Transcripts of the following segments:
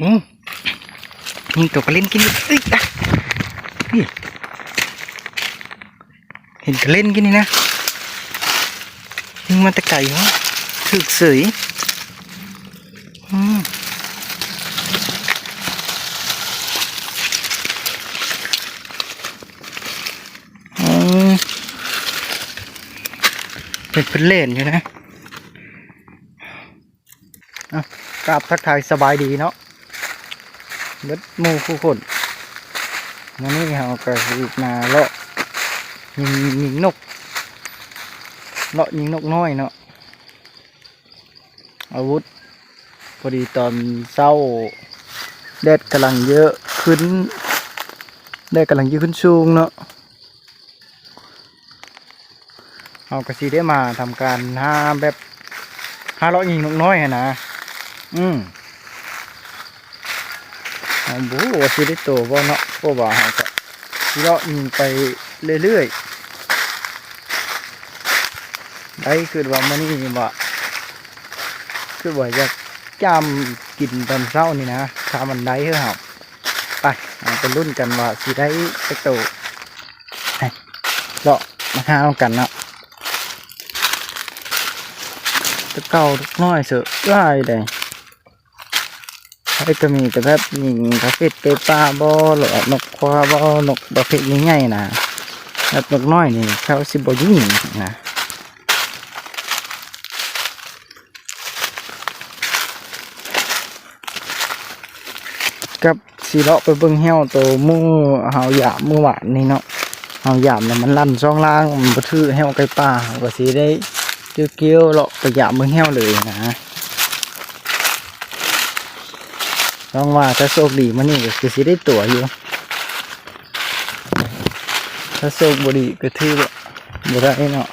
อืมยิงตัวกระเล่นกินเอ้ยนี่เห็นกระเล่นกินนี่นะยิงมาตะไก่เหรอถึกเสยอืมเป็นเล่นอยู่นะกราบทักทายสบายดีเนาะเบิดหมู่ผู้คนวันนี้เราก็อีกมาเลาะยิงนกเลาะยิงนกน้อยเนาะอาวุธพอดีตอนเช้าแดดกำลังเยอะขึ้นแดดกำลังเยอะขึ้นสูงเนาะเอากระสีได้มาทำการหาแบบหาเลาะยิงนกน้อยนะเอาบูว่าสิได้โตบ่เนาะเพราะว่าเขาก็เลาะยิงไปเรื่อยๆได้คือว่ามันนี่ว่าคือว่าจะจำกินตอนเช้านี่นะถ้ามันได้เหรอไปไปรุ่นกันว่าสิได้ไปโตเลาะมาหากันเนาะตะเก่าทุกน้อยเสือได้เลยก็มีแต่แบบยิงประเภทเกปลาบอหรือนกควาบอนกประเภทง่ายๆนะแบบนกน้อยนี่เขาสิบยิงนะกับสีเลาะไปเบิ้งเหี้ยวตัวมือเห่าหยาบมือหวานนี่เนาะเห่าหยาบเนี่ยมันลั่นช่องล่างมันบ่ถือเหี้ยวไก่ป่าก็สีได้เกี้ยวเลาะไปหยาบมือเหี้ยวเลยนะลองว่าถ้าโชคดีมันนี่ก็คือสิได้ตัวอยู่ถ้าโชคบ่ดีก็ถือบ่ได้เนาะ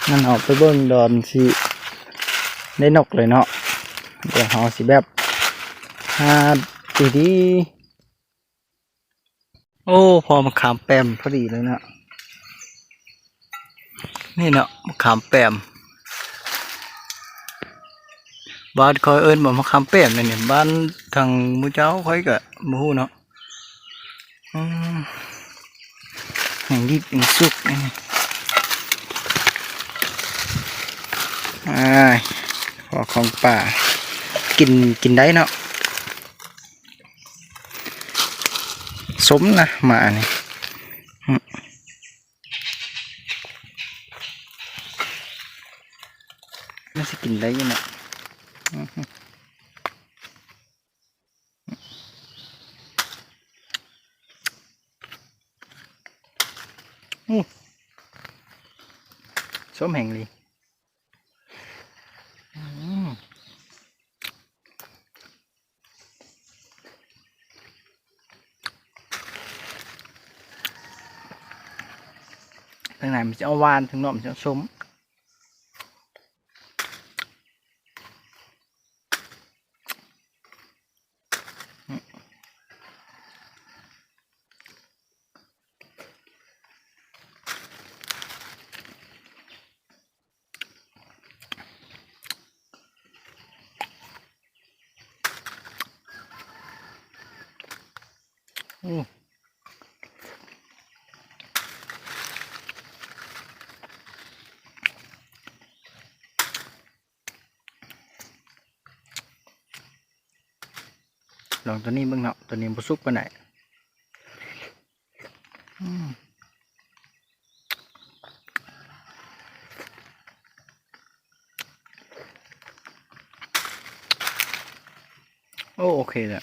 นั่นเอาไปเบิ่งดอนสิได้นกเลยเนาะเดี๋ยวเขาสิแบบหาดีๆโอ้พอมาขามแปมพอดีเลยเนาะนี่เนาะมะขามแปมบ้านคอยเอิญบอกมะขามแปมเนี่ยบ้านทางมูเจ้าคอยกะมูเนาะแห่งดิบแห่งสุกนี่ขอของป่ากินได้เนาะสมนะหมาเนี่ยไม่ใช่กินได้ยังไงส้มแห่งลีทางไหนมันจะเอาวานทางนอกมันจะส้มลองตัวนี้บ้างเนาะตัวนี้บุซุกไปไหนโอเคแหละ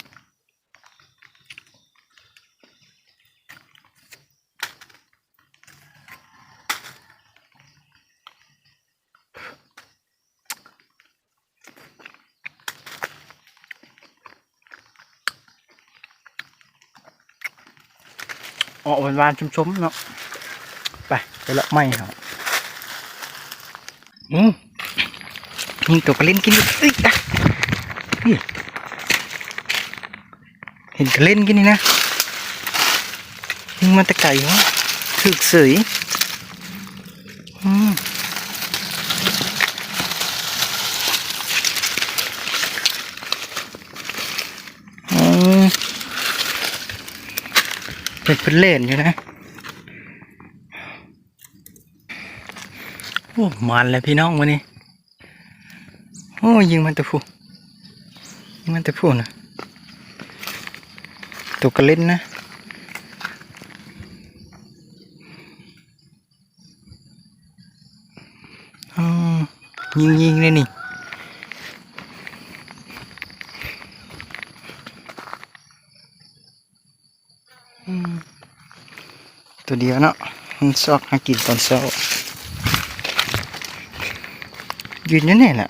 ออกหวานๆชุ่มๆเนาะไปละไม่เหรอยิงตัวกระเล่นกินเอ้ยนี่เห็นกระเล่นกินนี่นะยิงมาตะไก่เหรอถ ถึกเสยอืมเป็นเล่นอยู่นะโอ้มันเลยพี่น้องวันนี้โอ้ยิงมันตะพูยิงมันตะพูนะตัวกระเล่นนะอ๋อยิงเลยนี่ตัวเดียวเนาะมันซอกหากินตอนเช้ายืนอยู่นี่แหละ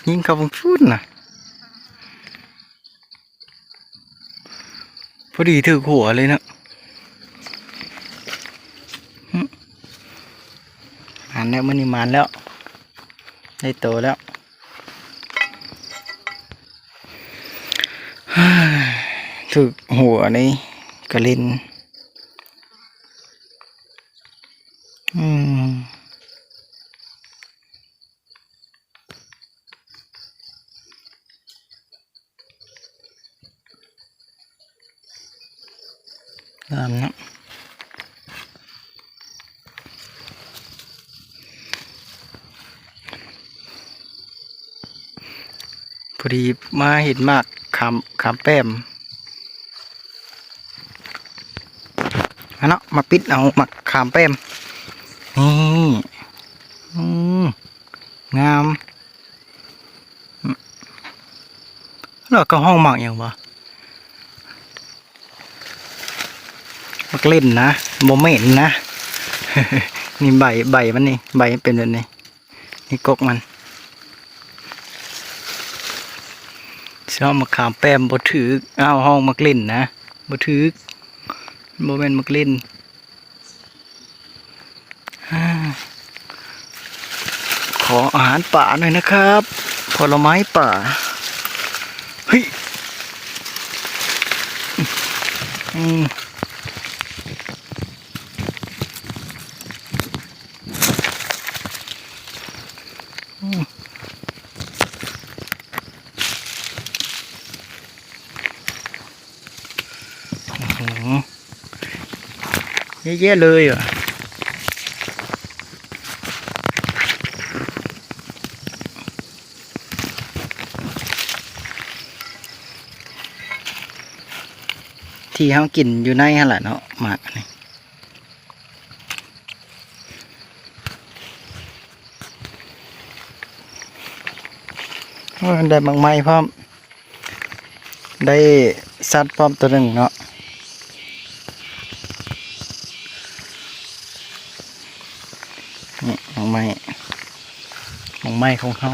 ยิงเขาบังฟุตนะพอดีถือหัวเลยนะมันแล้วมันนี่มันแล้วได้โตแล้วถือหัวนี่กระลินตามนะพอดีมาเห็นมากขามแป้มเนาะมาปิดเอาหมักขามแป้มนี่งามแล้วก็ห้องหมักอย่างวะมักเล่นนะโมเมนต์นะ นี่ใบมันนี่ใบเป็นแบบนี้นี่กกมันชอบมาขามแป้มบดถือเอาห้องมักเล่นนะบดถือโมเมนต์มักเล่นขออาหารป่าหน่อยนะครับผลไม้ป่าเฮ้ยเยอะๆเลยอ่ะที่เขากินอยู่ในฮะแหละเนาะหมากนี่ได้บางไม้พร้อมได้สัตว์พร้อมตัวหนึ่งเนาะนี่บางไม้ของเขา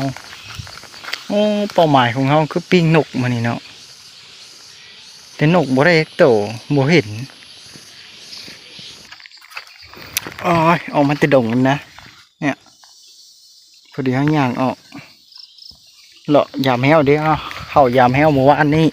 โอ้เป้าหมายของเขาคือปิ้งนกมานี่เนาะแต่นกบ่ได้โตบ่เห็นอ๋อออกมาแต่ดงนะเนี่ยพอดีข้างย่างออกเลาะยามแห้วเดี๋ยวเข้ายามแห้วเมื่อวานนี้